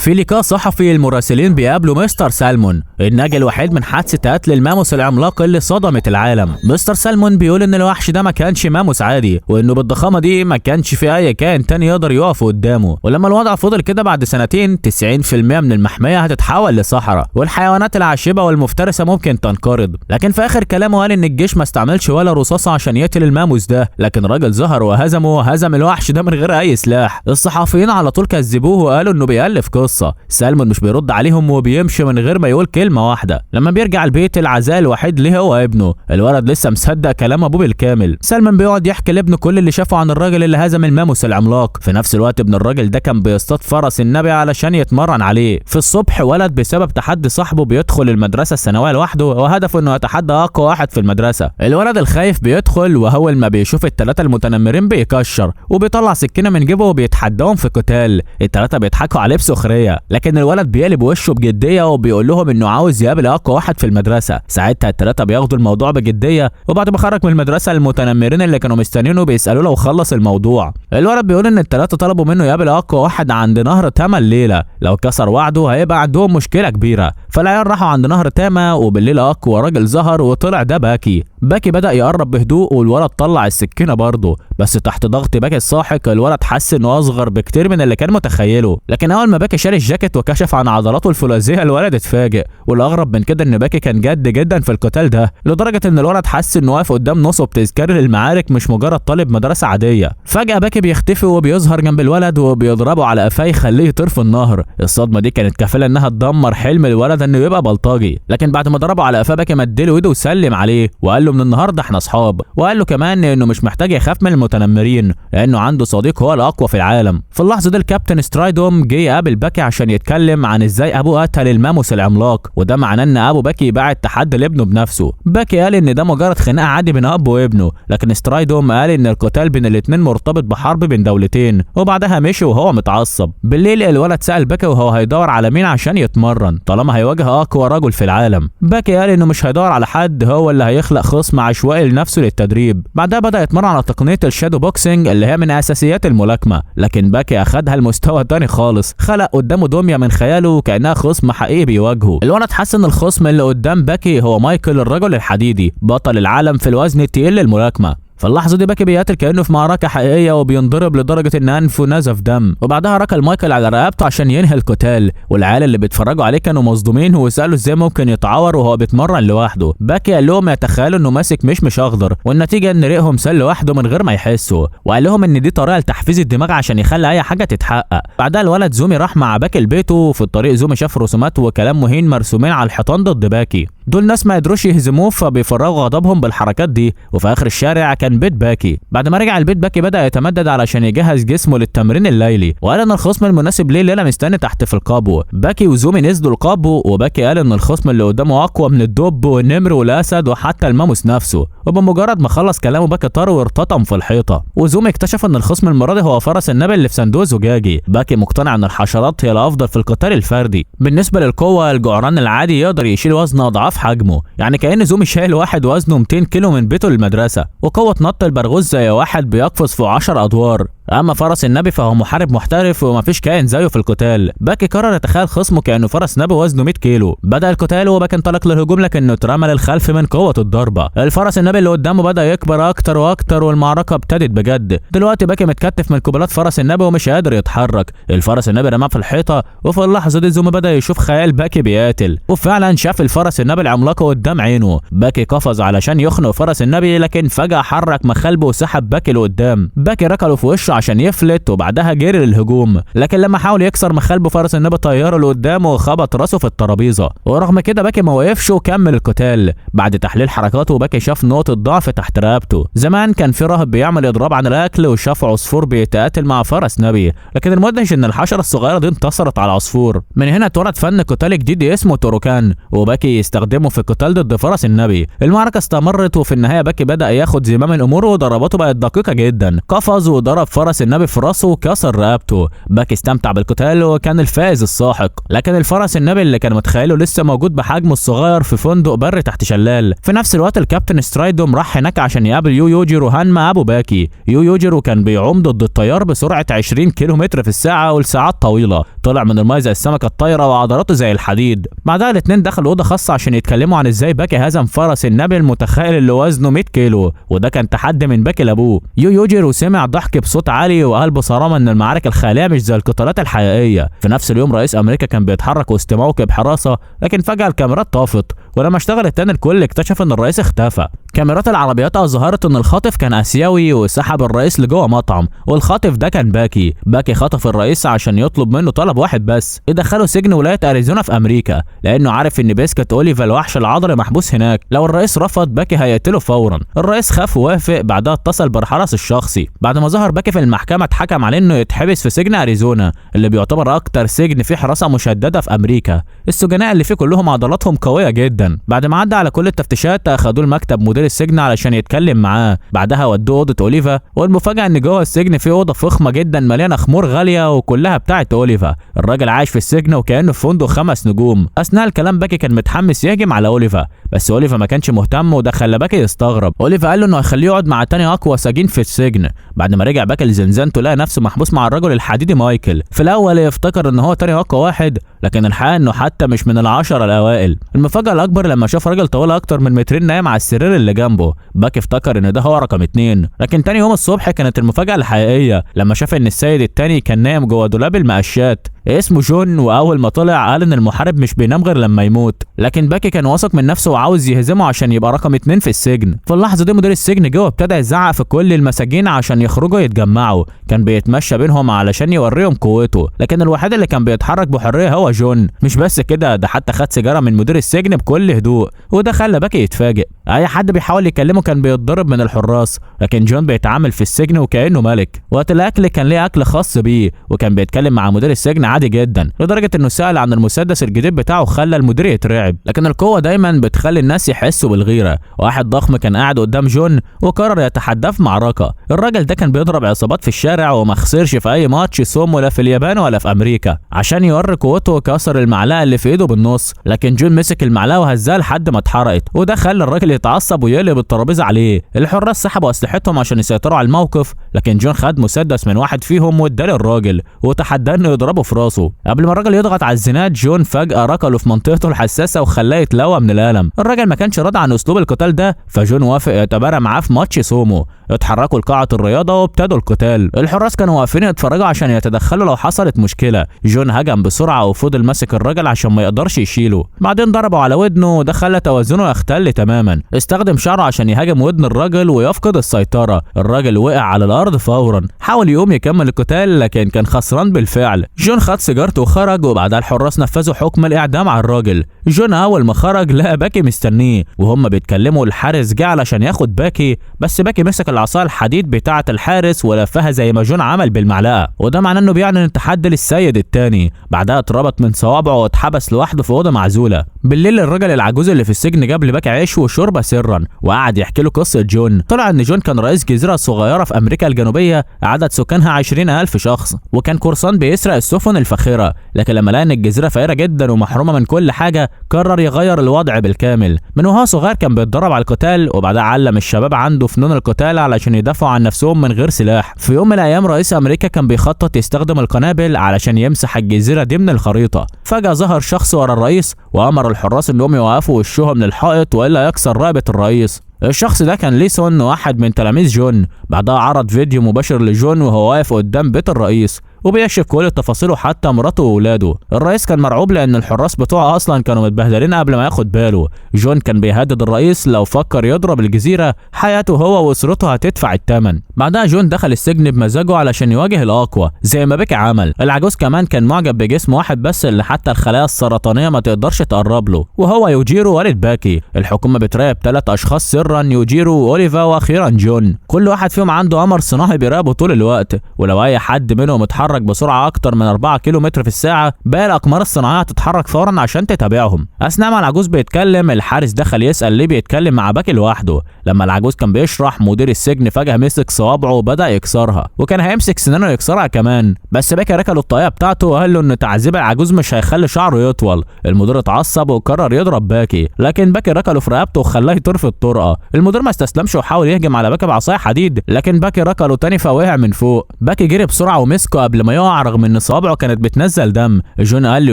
في لقاء صحفي المراسلين بيقابلوا مستر سالمون الناجي الوحيد من حادثة قتل الماموس العملاق اللي صدمت العالم. مستر سالمون بيقول ان الوحش ده ما كانش ماموس عادي، وانه بالضخامة دي ما كانش في اي كائن تاني يقدر يقف قدامه. ولما الوضع فضل كده بعد سنتين 90% من المحمية هتتحول لصحراء، والحيوانات العاشبة والمفترسة ممكن تنقرض. لكن في اخر كلامه قال ان الجيش ما استعملش ولا رصاصة عشان يقتل الماموس ده، لكن راجل ظهر وهزم الوحش ده من غير اي سلاح. الصحفيين على طول كذبوه وقالوا انه بيألف قصة. سالمون مش بيرد عليهم وبيمشي من غير ما يقول كلمة واحدة. لما بيرجع البيت العزاء الوحيد ليه هو ابنه. الولد لسه مصدق كلام ابوه بالكامل. سالمون بيقعد يحكي لابنه كل اللي شافه عن الراجل اللي هزم الماموس العملاق. في نفس الوقت ابن الراجل ده كان بيصطاد فرس النبي علشان يتمرن عليه. في الصبح ولد بسبب تحدي صاحبه بيدخل المدرسة الثانوية لوحده، وهدفه انه يتحدى اقوى واحد في المدرسة. الولد الخايف بيدخل، وأول ما بيشوف الثلاثة المتنمرين بيكشر وبيطلع سكينة من جيبه وبيتحداهم في قتال. الثلاثة بيضحكوا عليه بسخرية، لكن الولد بيقلب وشه بجدية وبيقول لهم انه عاوز يقابل اقوى واحد في المدرسة. ساعتها الثلاثة بياخدوا الموضوع بجدية، وبعد ما خرج من المدرسة المتنمرين اللي كانوا مستنينه بيسألوه لو خلص الموضوع. الولد بيقول ان الثلاثة طلبوا منه يقابل اقوى واحد عند نهر تاما الليلة، لو كسر وعده هيبقى عندهم مشكلة كبيرة. فالعيال راحوا عند نهر تاما، وبالليل اقوى راجل ظهر وطلع ده باكي. باكي بدأ يقرب بهدوء، والولد طلع السكينة برضه، بس تحت ضغط باكي الساحق الولد حس انه اصغر بكتير من اللي كان متخيله. لكن اول ما باكي شال الجاكيت وكشف عن عضلاته الفولاذيه الولد اتفاجئ. والاغرب من كده ان باكي كان جد جدا في القتال ده، لدرجه ان الولد حس انه واقف قدام نصب تذكاري للمعارك مش مجرد طالب مدرسه عاديه. فجاه باكي بيختفي وبيظهر جنب الولد وبيضربه على قفاه يخليه يطير في النهر. الصدمه دي كانت كفيله انها تدمر حلم الولد انه يبقى بلطجي. لكن بعد ما ضربه على قفاه باكي مدله ايده وسلم عليه وقال له من النهارده احنا اصحاب. وقال له كمان انه مش محتاج يخاف من المتنمرين لانه عنده صديق هو الاقوى في العالم. في اللحظه دي الكابتن سترايدوم جه يقابل باكي عشان يتكلم عن ازاي ابوه قتل الماموس العملاق، وده معناه ان ابو باكي باعت تحدي لابنه بنفسه. باكي قال ان ده مجرد خناقه عادي بين اب وابنه، لكن سترايدوم قال ان القتال بين الاثنين مرتبط بحرب بين دولتين، وبعدها مشي وهو متعصب. بالليل الولد سأل باكي وهو هيدور على مين عشان يتمرن طالما هيواجه اقوى رجل في العالم. باكي قال انه مش هيدور على حد، هو اللي هيخلق خصم عشوائي لنفسه للتدريب. بعدها بدأ يتمرن على تقنيه الشادو بوكسينج اللي هي من اساسيات الملاكمه، لكن باكي اخدها لمستوى تاني خالص. خلق قدامه دميه من خياله كانها خصم حقيقي بيواجهه. الولد حس ان الخصم اللي قدام باكي هو مايكل الرجل الحديدي، بطل العالم في الوزن التقيل للملاكمه. في اللحظه دي باكي بيقاتل كانه في معركه حقيقيه وبينضرب لدرجه ان انفه نزف دم، وبعدها ركل مايكل على رقبته عشان ينهي القتال. والعيال اللي بيتفرجوا عليه كانوا مصدومين وسالوا ازاي ممكن يتعور وهو بيتمرن لوحده. باكي قال لهم يتخيلوا انه ماسك مشمش اخضر، والنتيجه ان ريقهم سال لوحده من غير ما يحسوا. وقال لهم ان دي طريقه لتحفيز الدماغ عشان يخلي اي حاجه تتحقق. بعدها الولد زومي راح مع باكي لبيته، وفي الطريق زومي شاف رسومات وكلام مهين مرسومين على الحيطان ضد باكي. دول ناس ما قدروش يهزموه فبيفرغوا غضبهم بالحركات دي. وفي اخر الشارع كان بيت باكي. بعد ما رجع البيت باكي بدأ يتمدد علشان يجهز جسمه للتمرين الليلي، وقال ان الخصم المناسب ليه الليله مستني تحت في القابو. باكي وزومي نزلوا القابو، وباكي قال ان الخصم اللي قدامه اقوى من الدب والنمر والاسد وحتى الماموس نفسه. وبمجرد ما خلص كلامه باكي طار وارتطم في الحيطه. وزومي اكتشف ان الخصم المره دي هو فرس النبي اللي في صندوق زجاجي. باكي مقتنع ان الحشرات هي الافضل في القتال الفردي. بالنسبه للقوه الجعران العادي يقدر يشيل وزن اضعاف حجمه، يعني كأن زومي شايل واحد وزنه 200 كيلو من بيته للمدرسة. وقوة نط البرغوث زي واحد بيقفز فوق 10 أدوار. اما فرس النبي فهو محارب محترف ومفيش كائن زيه في القتال. باكي قرر يتخيل خصمه كانه فرس نبي وزنه 100 كيلو. بدا القتال وباكي انطلق للهجوم، لكنه اترمى للخلف من قوه الضربه. الفرس النبي اللي قدامه بدا يكبر اكتر واكتر، والمعركه ابتدت بجد. دلوقتي باكي متكتف من قبلات فرس النبي ومش قادر يتحرك. الفرس النبي رماه في الحيطه، وفي اللحظه دي زومي بدا يشوف خيال باكي بيقاتل، وفعلا شاف الفرس النبي العملاق قدام عينه. باكي قفز علشان يخنق فرس النبي، لكن فجاه حرك مخالبه وسحب باكي لقدام. باكي ركله في وشه عشان يفلت، وبعدها جري للهجوم. لكن لما حاول يكسر مخالبه فرس النبي طيره لقدامه وخبط راسه في الترابيزه. ورغم كده باكي ما وقفش وكمل القتال. بعد تحليل حركاته باكي شاف نقطه ضعف تحت رقبته. زمان كان في راهب بيعمل اضراب عن الاكل وشاف عصفور بيتقاتل مع فرس نبي، لكن المدهش ان الحشره الصغيره دي انتصرت على العصفور. من هنا اتولد فن قتال جديد اسمه توروكان، وباكي يستخدم يستخدمه في القتال ضد فرس النبي. المعركة استمرت وفي النهاية باكي بدأ ياخد زمام الأمور وضرباته بقت دقيقة جدا، قفز وضرب فرس النبي في راسه وكسر رقبته. باكي استمتع بالقتال وكان الفائز الساحق، لكن الفرس النبي اللي كان متخيله لسه موجود بحجمه الصغير في فندق بري تحت شلال. في نفس الوقت الكابتن سترايدوم راح هناك عشان يقابل يوجيرو هانما ابو باكي. يوجيرو كان بيعوم ضد التيار بسرعة 20 كيلومتر في الساعة ولساعات طويلة، طلع من الماء زي السمكة الطايرة وعضلاته زي الحديد. بعدها الاتنين دخلوا أوضة خاصة عشان يتكلموا عن ازاي باكي هزم فرس النبي المتخيل اللي وزنه 100 كيلو، وده كان تحدي من باكي لابوه. يوجيرو سمع ضحك بصوت عالي وقال بصرامة ان المعارك الخيالية مش زي القتالات الحقيقية. في نفس اليوم رئيس امريكا كان بيتحرك وسط موكب حراسة، لكن فجأة الكاميرات طافت، ولما اشتغلت تاني الكل اكتشف ان الرئيس اختفى. كاميرات العربيات اظهرت ان الخاطف كان اسيوي وسحب الرئيس لجوه مطعم، والخاطف ده كان باكي. باكي خطف الرئيس عشان يطلب منه طلب واحد بس، يدخله سجن ولاية اريزونا في امريكا، لانه عارف ان بيسكت اوليفا الوحش العضلي محبوس هناك. لو الرئيس رفض باكي هيقتله فورا. الرئيس خاف ووافق، بعدها اتصل بالحرس الشخصي. بعد ما ظهر باكي في المحكمة اتحكم عليه انه يتحبس في سجن اريزونا اللي بيعتبر اكتر سجن فيه حراسة مشددة في امريكا. السجناء اللي فيه كلهم عضلاتهم قوية جدا. بعد ما عدى على كل التفتيشات اخدوه لمكتب مدير السجن علشان يتكلم معاه. بعدها ودوه اوضه اوليفا، والمفاجاه ان جوه السجن في اوضه فخمه جدا مليانه خمور غاليه وكلها بتاعه اوليفا. الراجل عايش في السجن وكانه في فندق 5 نجوم. اثناء الكلام باكي كان متحمس يهجم على اوليفا، بس اوليفا ما كانش مهتم، وده خلى باكي يستغرب. اوليفا قال له انه هيخليه يقعد مع تاني اقوى سجين في السجن. بعد ما رجع باكي لزنزانته لقى نفسه محبوس مع الرجل الحديدي مايكل. في الاول افتكر ان هو تاني اقوى واحد، لكن الحقيقه انه حتى مش من ال10 الاوائل. المفاجاه الاكبر لما شاف راجل طويل اكتر من مترين نايم على السرير اللي جنبه. باكي افتكر ان ده هو رقم 2، لكن تاني يوم الصبح كانت المفاجاه الحقيقيه لما شاف ان السيد التاني كان نايم جوه دولاب المقشات. اسمه جون، واول ما طلع قال ان المحارب مش بينام غير لما يموت، لكن باكي كان واثق من نفسه وعاوز يهزمه عشان يبقى رقم 2 في السجن. في اللحظه دي مدير السجن جوه ابتدى يزعق في كل المساجين عشان يخرجوا يتجمعوا. كان بيتمشى بينهم علشان يوريهم قوته، لكن الوحيد اللي كان بيتحرك بحريه هو جون. مش بس كده، ده حتى خد سيجاره من مدير السجن بكل هدوء، وده خلى باكي يتفاجئ. اي حد بيحاول يكلمه كان بيتضرب من الحراس، لكن جون بيتعامل في السجن وكانه ملك. وقت الاكل كان ليه اكل خاص بيه، وكان بيتكلم مع مدير السجن عادي جدا، لدرجه انه سأل عن المسدس الجديد بتاعه خلى المدير يترعب. لكن القوه دايما بتخلي الناس يحسوا بالغيره. واحد ضخم كان قاعد قدام جون وقرر يتحداه في معركه. الراجل ده كان بيضرب عصابات في الشارع وما خسرش في اي ماتش سومو لا في اليابان ولا في امريكا. عشان يوري قوته كسر المعلقه اللي في ايده بالنص، لكن جون مسك المعلقه وهزها لحد ما اتحرقت، وده خلى الراجل يتعصب ويقلب الترابيزه عليه. الحراس سحبوا اسلحتهم عشان يسيطروا على الموقف، لكن جون خد مسدس من واحد فيهم واداه للراجل وتحداه انه يضربه في راسه. قبل ما الراجل يضغط على الزناد، جون فجأة ركله في منطقته الحساسة وخلاه يتلوى من الألم. الراجل ما كانش راضي عن أسلوب القتال ده، فجون وافق يتبارى معاه في ماتش سومو. اتحركوا لقاعة الرياضة وابتدوا القتال. الحراس كانوا واقفين يتفرجوا عشان يتدخلوا لو حصلت مشكلة. جون هجم بسرعة وفضل ماسك الراجل عشان ما يقدرش يشيله. بعدين ضربوا على ودنه وده خلى توازنه يختل تماما. استخدم شعره عشان يهاجم ودن الراجل ويفقد السيطرة. الراجل وقع على الأرض فورا. حاول يقوم يكمل القتال لكن كان خسران بالفعل. جون خد سيجارته وخرج، وبعدها الحراس نفذوا حكم الإعدام على الراجل. جون أول ما خرج لقى باكي مستنيه، وهم بيتكلموا الحارس جه علشان ياخد باكي، بس باكي مسك العصا الحديد بتاعة الحارس ولفها زي ما جون عمل بالمعلقة، وده معناه انه بيعلن التحدي للسيد التاني. بعدها اتربط من صوابعه واتحبس لوحده في اوضه معزوله. بالليل الراجل العجوز اللي في السجن جاب لباكي عيش وشوربه سرا، وقعد يحكي له قصه جون. طلع ان جون كان رئيس جزيره صغيره في امريكا الجنوبيه عدد سكانها 20,000 شخص، وكان قرصان بيسرق السفن الفاخره، لكن لما لقى ان الجزيره فقيره جدا ومحرومه من كل حاجه قرر يغير الوضع بالكامل. من وهو صغير كان بيتدرب على القتال، وبعدها علم الشباب عنده فنون القتال علشان يدافعوا عن نفسهم من غير سلاح. في يوم من الايام رئيس امريكا كان بيخطط يستخدم القنابل علشان يمسح الجزيره دي من الخريطه. فجاه ظهر شخص ورا الرئيس وامر الحراس انهم يوقفوا وشهم للحائط والا يكسر رقبه الرئيس. الشخص ده كان ليسون، واحد من تلاميذ جون. بعدها عرض فيديو مباشر لجون وهو واقف قدام بيت الرئيس وبيكشف كل تفاصيله حتى مراته واولاده. الرئيس كان مرعوب لان الحراس بتوعه اصلا كانوا متبهدلين قبل ما ياخد باله. جون كان بيهدد الرئيس لو فكر يضرب الجزيره حياته هو واسرته هتدفع الثمن. بعدها جون دخل السجن بمزاجه علشان يواجه الاقوى زي ما باكي عمل. العجوز كمان كان معجب بجسم واحد بس اللي حتى الخلايا السرطانيه ما تقدرش تقرب له، وهو يوجيرو والد باكي. الحكومه بتراقب 3 اشخاص سرا، يوجيرو واوليفا واخيرا جون. كل واحد فيهم عنده قمر صناعي بيراقبه طول الوقت، ولو اي حد منهم اتحرك بتتحرك بسرعه اكتر من 4 كيلومتر في الساعه، باقي الاقمار الصناعيه هتتحرك فورا عشان تتابعهم. اثناء ما العجوز بيتكلم الحارس دخل يسال ليه بيتكلم مع باكي لوحده. لما العجوز كان بيشرح مدير السجن فجاه مسك صوابعه وبدا يكسرها، وكان هيمسك سنانه يكسرها كمان، بس باكي ركله الطاقيه بتاعته وقال له ان تعذيب العجوز مش هيخلي شعره يطول. المدير اتعصب وقرر يضرب باكي، لكن باكي ركله في رقبته وخلاه يطير في الطرقه. المدير ما استسلمش وحاول يهجم على باكي بعصايه حديد، لكن باكي ركله تاني فوقع من فوق. باكي جري بسرعه ومسكه قبل ما يقع رغم ان صوابعه كانت بتنزل دم. جون قال له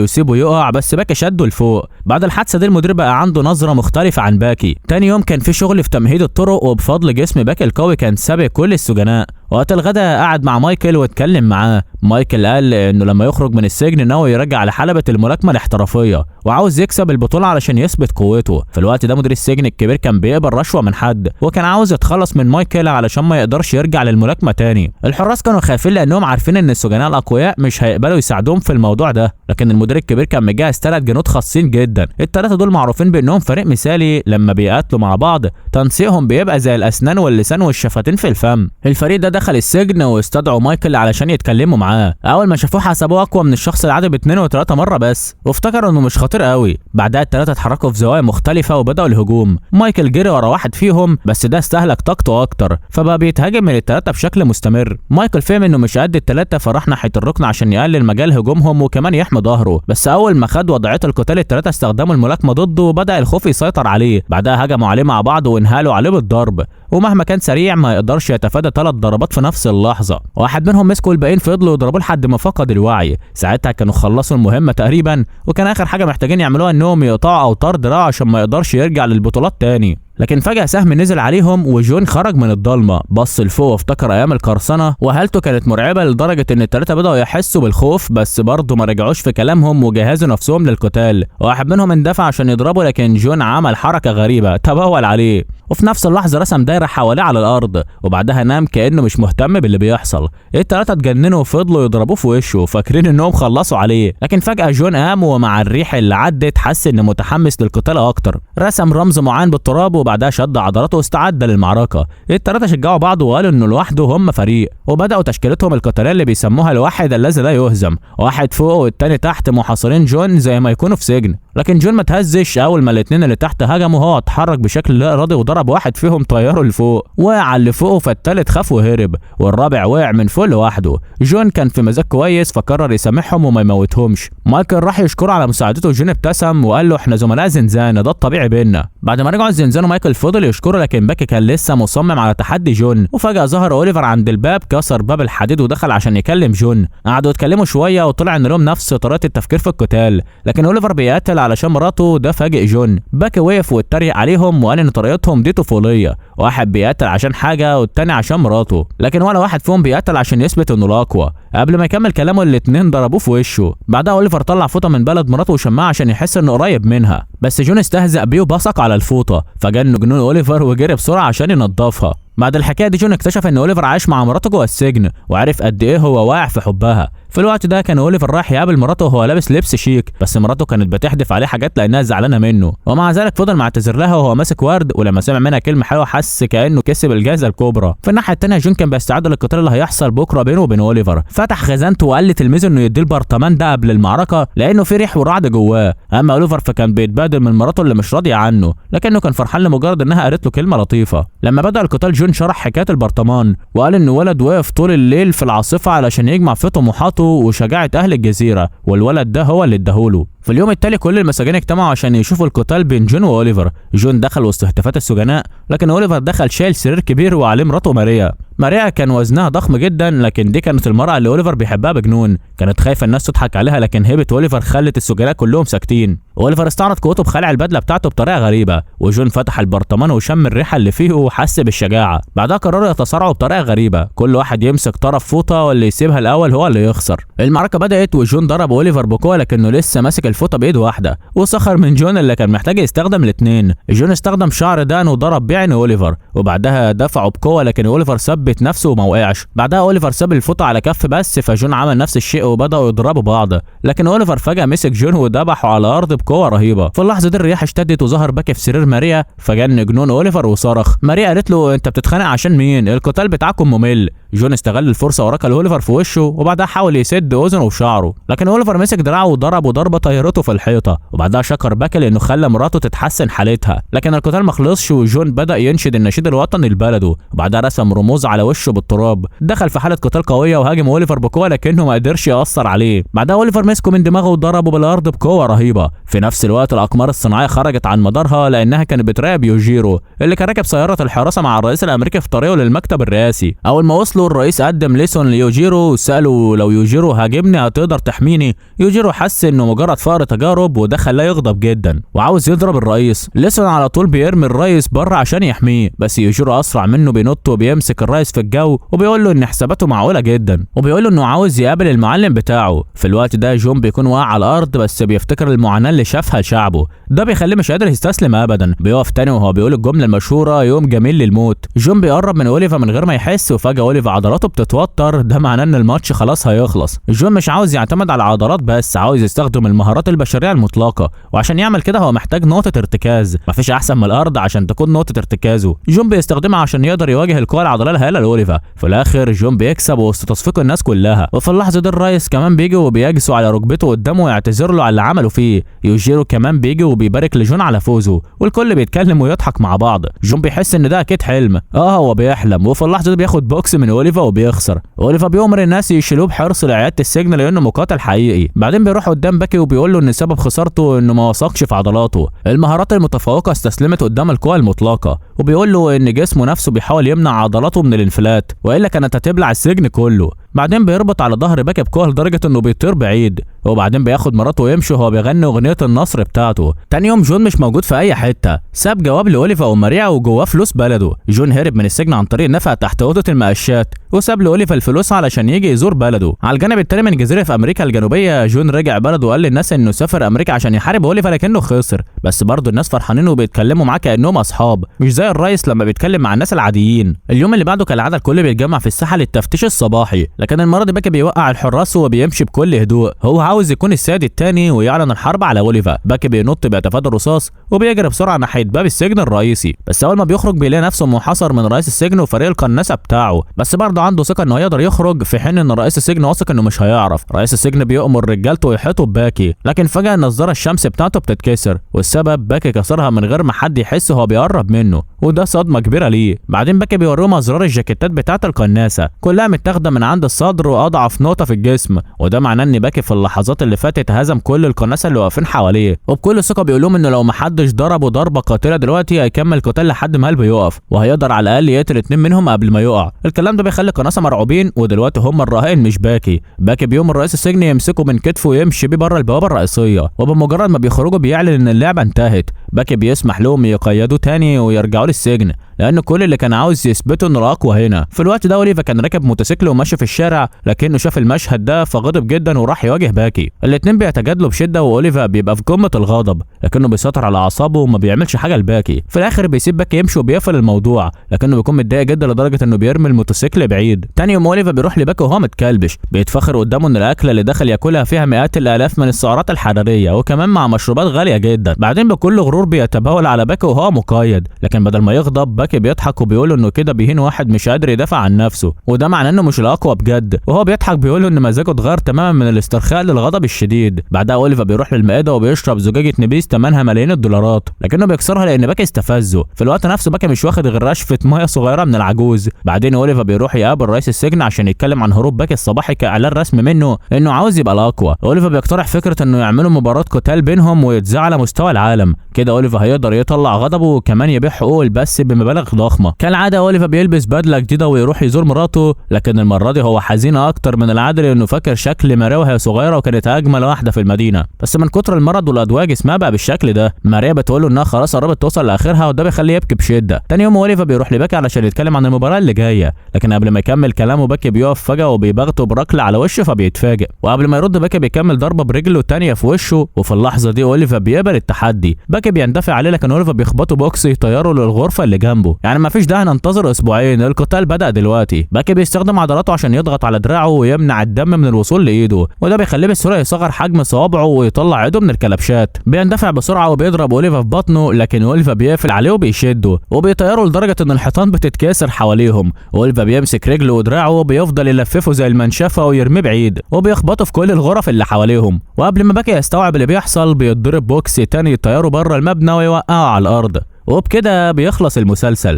يسيبه يقع بس باكي شده لفوق. بعد الحادثه دي المدير بقى عنده نظره مختلفه عن باكي. تاني يوم كان في شغل في تمهيد الطرق، وبفضل جسم باكي القوي كان سابق كل السجناء. وقت الغداء قعد مع مايكل واتكلم معاه. مايكل قال انه لما يخرج من السجن ناوي يرجع لحلبة الملاكمة الاحترافية وعاوز يكسب البطولة علشان يثبت قوته. في الوقت ده مدير السجن الكبير كان بيقبل رشوة من حد، وكان عاوز يتخلص من مايكل علشان ما يقدرش يرجع للملاكمة تاني. الحراس كانوا خايفين لانهم عارفين ان السجناء الاقوياء مش هيقبلوا يساعدوهم في الموضوع ده، لكن المدير الكبير كان مجهز 3 جنود خاصين جدا. ال3 دول معروفين بانهم فريق مثالي، لما بيقاتلوا مع بعض تنسيقهم بيبقى زي الاسنان واللسان والشفتين في الفم. الفريق ده دخل السجن واستدعوا مايكل علشان يتكلموا معاه. اول ما شافوه حسبوه اقوى من الشخص العادي ب2 و3 مره بس، وافتكروا انه مش خطير قوي. بعدها ال3 اتحركوا في زوايا مختلفه وبداوا الهجوم. مايكل جري ورا واحد فيهم بس ده استهلك طاقته اكتر، فبقى بيتهاجم من ال3 بشكل مستمر. مايكل فهم انه مش قد ال3 فراح ناحيه الركن عشان يقلل مجال هجومهم وكمان يحمي ظهره، بس اول ما خد وضعيه القتال ال3 استخدموا الملاكمه ضده وبدا الخوف يسيطر عليه. بعدها هجموا عليه مع بعض وانهالوا عليه بالضرب، ومهما كان سريع ما يقدرش يتفادى 3 ضربات في نفس اللحظه. واحد منهم مسكوا الباقيين فضلوا يضربوه لحد ما فقد الوعي. ساعتها كانوا خلصوا المهمه تقريبا، وكان اخر حاجه محتاجين يعملوها انهم يقطعوا اوتار دراعه عشان ما يقدرش يرجع للبطولات تاني. لكن فجأة سهم نزل عليهم وجون خرج من الضلمة، بص لفوق وافتكر ايام القرصنة، وهالته كانت مرعبة لدرجة ان ال3 بدأوا يحسوا بالخوف، بس برضه ما رجعوش في كلامهم وجهزوا نفسهم للقتال. واحد منهم اندفع عشان يضربه، لكن جون عمل حركة غريبة تبول عليه، وفي نفس اللحظة رسم دايرة حواليه على الارض، وبعدها نام كأنه مش مهتم باللي بيحصل. ال3 اتجننوا وفضلوا يضربوه في وشه فاكرين انهم خلصوا عليه، لكن فجأة جون قام ومع الريح اللي عدت حس انه متحمس للقتال اكتر. رسم رمز معين بالتراب وبعدها شد عضلاته واستعد للمعركة. ال3 شجعوا بعض وقالوا انه لوحده هم فريق، وبدأوا تشكيلتهم القتالية اللي بيسموها الواحد الذي لا يهزم. واحد فوق والتاني تحت محاصرين جون زي ما يكونوا في سجن، لكن جون ما تهزش. اول ما الاتنين اللي تحت هجموا هو اتحرك بشكل لا ارادي وضرب واحد فيهم طياره لفوق، وقع على اللي فوقه، فالتالت خاف وهرب، والرابع وقع من فوق لوحده. جون كان في مزاج كويس فقرر يسامحهم وما يموتهمش. مايكل راح يشكره على مساعدته، جون ابتسم وقال له احنا زملاء زنزانه، ده الطبيعي بينا. بعد ما رجعوا الزنزانه مايكل فضل يشكره، لكن باكي كان لسه مصمم على تحدي جون. وفجاه ظهر اوليفر عند الباب، كسر باب الحديد ودخل عشان يكلم جون. قعدوا يتكلموا شويه وطلع ان لهم نفس طريقه التفكير في القتال، لكن اوليفر بيقاتل علشان مراته، ده فاجئ جون. باكي وقف واتريق عليهم وقال ان طريقتهم دي طفوليه، واحد بيقاتل عشان حاجه والتاني عشان مراته، لكن ولا واحد فيهم بيقاتل عشان يثبت انه الاقوى. قبل ما يكمل كلامه الاتنين ضربوه في وشه. بعدها اوليفر طلع فوطه من بلد مراته وشمعها عشان يحس انه قريب منها، بس جون استهزأ بيه وبصق على الفوطه، فجن جنون اوليفر وجري بسرعه عشان ينضفها. بعد الحكايه دي جون اكتشف ان اوليفر عايش مع مراته جوه السجن، وعرف قد ايه هو واقع في حبها. في الوقت ده كان اوليفر رايح يقابل مراته وهو لابس لبس شيك، بس مراته كانت بتحدف عليه حاجات لانها زعلانه منه، ومع ذلك فضل معتذر لها وهو ماسك ورد، ولما سمع منها كلمه حلوه حس كانه كسب الجائزه الكبرى. في الناحيه الثانيه جون كان بيستعد للقتال اللي هيحصل بكره بينه وبين اوليفر. فتح خزانته وقال لتلميذه انه يديه البرطمان ده قبل المعركه لانه في ريح ورعد جواه. اما اوليفر فكان بيتبادل من مراته اللي مش راضيه عنه، لكنه كان فرحان لمجرد انها قالت له كلمه لطيفه. لما بدا القتال جون شرح حكايه البرطمان وقال انه ولد وقف طول الليل في العاصفه علشان يجمع فيه طموحاته وشجاعه اهل الجزيره، والولد ده هو اللي اداهوله. في اليوم التالي كل المساجين اجتمعوا عشان يشوفوا القتال بين جون واوليفر. جون دخل وسط هتافات السجناء، لكن اوليفر دخل شايل سرير كبير وعليه مراته ماريا. ماريا كان وزنها ضخم جدا، لكن دي كانت المرأة اللي اوليفر بيحبها بجنون. كانت خايفة الناس تضحك عليها، لكن هيبة اوليفر خلت السجناء كلهم ساكتين. اوليفر استعرض قوته بخلع البدلة بتاعته بطريقة غريبة، وجون فتح البرطمان وشم الريحة اللي فيه وحس بالشجاعة. بعدها قرروا يتصارعوا بطريقة غريبة، كل واحد يمسك طرف فوطة واللي يسيبها الاول هو اللي يخسر. المعركة بدأت وجون ضرب اوليفر بقوة، لكنه لسه ماسك الفوطه بايد واحده وسخر من جون اللي كان محتاج يستخدم الاثنين. جون استخدم شعر دان وضرب بيه عين اوليفر، وبعدها دفعه بقوه لكن اوليفر ثبت نفسه وما وقعش. بعدها اوليفر ساب الفوطه على كف بس، فجون عمل نفس الشيء وبداوا يضربوا بعض، لكن اوليفر فجاه مسك جون وذبحه على الارض بقوه رهيبه. في اللحظه دي الرياح اشتدت وظهر باكي في سرير ماريا، فجن جنون اوليفر وصرخ. ماريا قالت له انت بتتخانق عشان مين؟ القتال بتاعكم ممل. جون استغل الفرصه وركل اوليفر في وشه، وبعدها حاول يسد اذنه وشعره، لكن اوليفر مسك دراعه وضربه ضربه طيرته في الحيطه، وبعدها شكر باكي لانه خلى مراته تتحسن حالتها. لكن القتال ما خلصش وجون بدا ينشد النشيد الوطني لبلده، وبعدها رسم رموز على وشه بالتراب. دخل في حاله قتال قويه وهاجم اوليفر بقوه لكنه ما قدرش ياثر عليه. بعدها اوليفر مسكه من دماغه وضربه بالارض بقوه رهيبه. في نفس الوقت الاقمار الصناعيه خرجت عن مدارها لانها كانت بتراقب يوجيرو اللي كان راكب سياره الحراسه مع الرئيس الامريكي في طريقه للمكتب الرئاسي. اول ما وصلوا الرئيس قدم ليسون ليوجيرو وساله لو يوجيرو هاجمني هتقدر تحميني. يوجيرو حس انه مجرد فقر تجارب وده خلاه يغضب جدا وعاوز يضرب الرئيس. ليسون على طول بيرمي الرئيس بره عشان يحميه، بس يوجيرو اسرع منه بينط وبيمسك الرئيس في الجو وبيقول له ان حساباته معقوله جدا، وبيقول له انه عاوز يقابل المعلم بتاعه. في الوقت ده جون بيكون واقع على الارض بس بيفتكر المعاناه اللي شافها لشعبه، ده بيخليه مش قادر يستسلم ابدا. بيقف تاني وهو بيقول الجمله المشهوره يوم جميل للموت. جون بيقرب من اوليفا من غير ما يحس، وفجاه اوليفا عضلاته بتتوتر، ده معناه ان الماتش خلاص هيخلص. جون مش عاوز يعتمد على العضلات بس، عاوز يستخدم المهارات البشريه المطلقه، وعشان يعمل كده هو محتاج نقطه ارتكاز. مفيش احسن من الارض عشان تكون نقطه ارتكازه. جون بيستخدمها عشان يقدر يواجه القوى العضليه الهائله لاوليفا. في الاخر جون بيكسب وسط تصفيق الناس كلها، وفي اللحظه دي الرئيس كمان بيجي وبيجسوا على ركبته قدامه ويعتذر له على اللي عمله فيه. يوجيرو كمان بيجي وبيبارك لجون على فوزه، والكل بيتكلم ويضحك مع بعض. جون بيحس ان ده اكيد حلم، هو بيحلم. وفي اللحظه دي بياخد بوكس من اوليفا وبيخسر. اوليفا بيؤمر الناس يشيلوه بحرص لعياده السجن لانه مقاتل حقيقي. بعدين بيروح قدام باكي وبيقول له ان سبب خسارته انه ما وثقش في عضلاته. المهارات المتفوقه استسلمت قدام القوى المطلقه، وبيقول له ان جسمه نفسه بيحاول يمنع عضلاته من الانفلات والا كانت هتبلع السجن كله. بعدين بيربط على ظهر باكي بقوه لدرجه انه بيطير بعيد، وبعدين بياخد مراته ويمشي وهو بيغني اغنيه النصر بتاعته. تاني يوم جون مش موجود في اي حته، ساب جواب لاوليفا وماريا وجواه فلوس بلده. جون هرب من السجن عن طريق نفق تحت اوضه المقشات وساب لاوليفا الفلوس علشان يجي يزور بلده. على الجانب التاني من جزيره في امريكا الجنوبيه جون رجع بلده وقال للناس انه سافر امريكا عشان يحارب اوليفا لكنه خسر، بس برضه الناس فرحانين وبيتكلموا معاه كانهم اصحاب، مش زي الرئيس لما بيتكلم مع الناس العاديين. اليوم اللي بعده كالعاده الكل بيتجمع في الساحه للتفتيش الصباحي، لكن المره دي باكي بيوقع الحراس وبيمشي بكل هدوء. هو عاوز يكون السيد الثاني ويعلن الحرب على اوليفا. باكي بينط بيتفادى الرصاص وبيجري بسرعه ناحيه باب السجن الرئيسي، بس اول ما بيخرج بيلاقي نفسه محاصر من رئيس السجن وفريق القناصه بتاعه، بس برضه عنده ثقه انه يقدر يخرج، في حين ان رئيس السجن واثق انه مش هيعرف. رئيس السجن بيأمر رجالته يحيطوا بباكي، لكن فجاه النظاره الشمس بتاعته بتتكسر، والسبب باكي كسرها من غير ما حد يحس وهو بيقرب منه، وده صدمه كبيره ليه. بعدين باكي بيوريهم ازرار الجاكيتات بتاعه القناصه كلها متاخده من عند الصدر واضعف نقطه في الجسم، وده معناه ان باكي في اللحظات اللي فاتت هزم كل القناصه اللي واقفين حواليه، وبكل ثقه بيقول لهم انه لو محدش ضربه ضربه قاتله دلوقتي هيكمل قتال لحد ما قلبه يقف، وهيقدر على الاقل يقتل 2 منهم قبل ما يقع. الكلام ده بيخلي القناصه مرعوبين، ودلوقتي هم الرهائن مش باكي. باكي بيوم رئيس السجن يمسكه من كتفه ويمشي بيه بره البوابه الرئيسيه، وبمجرد ما بيخرجوا بيعلن ان اللعبه انتهت. باكي بيسمح لهم يقيدوه تاني ويرجعوا للسجن، لان كل اللي كان عاوز يثبته انه الاقوى هنا. في الوقت ده اوليفا كان راكب موتوسيكل وماشي في الشارع، لكنه شاف المشهد ده فغضب جدا وراح يواجه باكي. الاتنين بيتجادلوا بشده واوليفا بيبقى في قمه الغضب، لكنه بيسيطر على اعصابه وما بيعملش حاجه لباكي. في الاخر بيسيب باكي يمشي وبيقفل الموضوع، لكنه بيكون متضايق جدا لدرجه انه بيرمي الموتوسيكل بعيد. تاني يوم اوليفا بيروح لباكي وهو متكلبش، بيتفخر قدامه ان الاكله اللي دخل ياكلها فيها مئات الالاف من السعرات الحراريه وكمان مع مشروبات غاليه جدا. بعدين بكل غرور بيتبول على باكي وهو مقيد، لكن بدل ما يغضب باكي بيضحك وبيقول انه كده بيهين واحد مش قادر يدافع عن نفسه، وده معناه انه مش الاقوى بجد. وهو بيضحك بيقول ان مزاجه اتغير تماما من الاسترخاء للغضب الشديد. بعدها اوليفا بيروح للمائده وبيشرب زجاجه نبيذ ثمنها ملايين الدولارات، لكنه بيكسرها لان باكي استفزه. في الوقت نفسه باكي مش واخد غير رشفه ميه صغيره من العجوز. بعدين اوليفا بيروح يقابل رئيس السجن عشان يتكلم عن هروب باكي الصباحي كاعلان رسمي منه انه عاوز يبقى الاقوى. اوليفا بيقترح فكره انه يعملوا مباراه قتال بينهم ويتذاع على مستوى العالم، كده اوليفا هيقدر يطلع غضبه وكمان يبيع حقوق البث بمبالغ بمبالغ ضخمه. كالعاده اوليفا بيلبس بدله جديده ويروح يزور مراته، لكن المره دي هو حزين اكتر من العاده لانه فاكر شكل ماريا وهي صغيره وكانت اجمل واحده في المدينه، بس من كتر المرض والادويه جسمها بقى بالشكل ده. ماريا بتقول له انها خلاص قربت توصل لاخرها وده بيخليه يبكي بشده. تاني يوم اوليفا بيروح لباكي علشان يتكلم عن المباراه اللي جايه، لكن قبل ما يكمل كلامه باكي بيقف فجاه وبيبغته بركله على وشه فبيتفاجئ، وقبل ما يرد باكي بيكمل ضربه برجله الثانيه في وشه، وفي اللحظه دي اوليفا بيقبل التحدي. باكي بيندفع عليه لكن اوليفا بيخبطه بوكس يطيره للغرفه اللي جنبه. يعني مفيش داعي ننتظر اسبوعين، القتال بدأ دلوقتي. باكي بيستخدم عضلاته عشان يضغط على دراعه ويمنع الدم من الوصول لايده، وده بيخليه بسهوله يصغر حجم صوابعه ويطلع ايده من الكلبشات. بيندفع بسرعه وبيضرب اوليفا في بطنه، لكن اوليفا بيقفل عليه وبيشده وبيطيره لدرجه ان الحيطان بتتكسر حواليهم. اوليفا بيمسك رجله ودراعه وبيفضل يلففه زي المنشفه ويرميه بعيد، وبيخبطه في كل الغرف اللي حواليهم. وقبل ما باكي يستوعب اللي بيحصل بيتضرب بوكس تاني يطيره بره المبنى ويوقعه على الارض، وبكده بيخلص المسلسل.